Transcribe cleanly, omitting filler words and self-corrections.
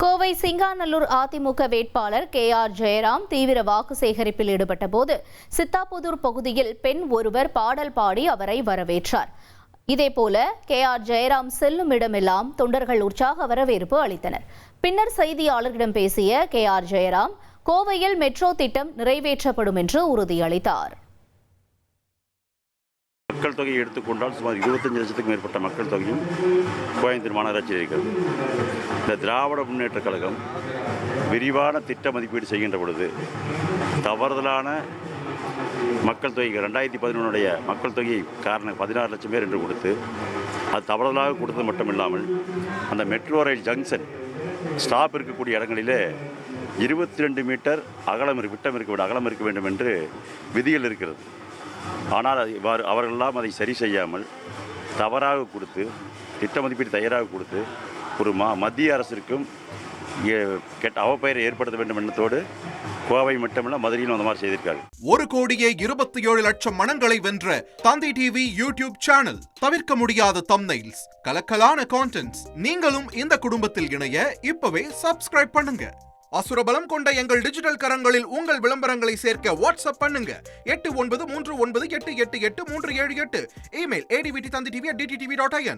கோவை சிங்காநல்லூர் அதிமுக வேட்பாளர் KR ஜெயராம் தீவிர வாக்கு சேகரிப்பில் ஈடுபட்ட போது சித்தாபுதூர் பகுதியில் பெண் ஒருவர் பாடல் பாடி அவரை வரவேற்றார். இதேபோல KR ஜெயராம் செல்லும் இடமெல்லாம் தொண்டர்கள் உற்சாக வரவேற்பு அளித்தனர். பின்னர் செய்தியாளர்களிடம் பேசிய KR ஜெயராம் கோவையில் மெட்ரோ திட்டம் நிறைவேற்றப்படும் என்று உறுதியளித்தார். மக்கள் தொகையை எடுத்துக்கொண்டால் சுமார் 25 லட்சத்துக்கும் மேற்பட்ட மக்கள் தொகையும் கோயம்புத்தூர் மாநகராட்சியில் இருக்கிறது. இந்த திராவிட முன்னேற்றக் கழகம் விரிவான திட்ட மதிப்பீடு செய்கின்ற பொழுது தவறுதலான மக்கள் தொகை 2011 மக்கள் தொகை காரணம் 16 லட்சம் பேர் என்று கொடுத்து அது தவறுதலாக கொடுத்தது மட்டும் இல்லாமல் அந்த மெட்ரோ ரயில் ஜங்ஷன் ஸ்டாப் இருக்கக்கூடிய இடங்களிலே 22 மீட்டர் அகலம் இருக்க வேண்டும் என்று விதிகள் இருக்கிறது. ஆனால் அவர்களெல்லாம் அதை சரி செய்யாமல் தவறாக கொடுத்து திட்ட மதிப்பீடு தயாராக கொடுத்து ஒரு மத்திய அரசிற்கும் அவப்பெயரை ஏற்படுத்த வேண்டும் எண்ணத்தோடு கோவை மட்டுமல்ல மதுரையிலும் அந்த மாதிரி செய்திருக்காங்க. 1,27,00,000 மனங்களை வென்ற தந்தி டிவி யூடியூப் சேனல். தவிர்க்க முடியாத தம்ப்நெயில்ஸ், கலக்கலான கான்டென்ட்ஸ். நீங்களும் இந்த குடும்பத்தில் இணைய இப்பவே சப்ஸ்கிரைப் பண்ணுங்க. அசுரபலம் கொண்ட எங்கள் டிஜிட்டல் கரங்களில் உங்கள் விளம்பரங்களை சேர்க்க வாட்ஸ்அப் பண்ணுங்க. 8939888378. Email advtthanditv@dttv.in.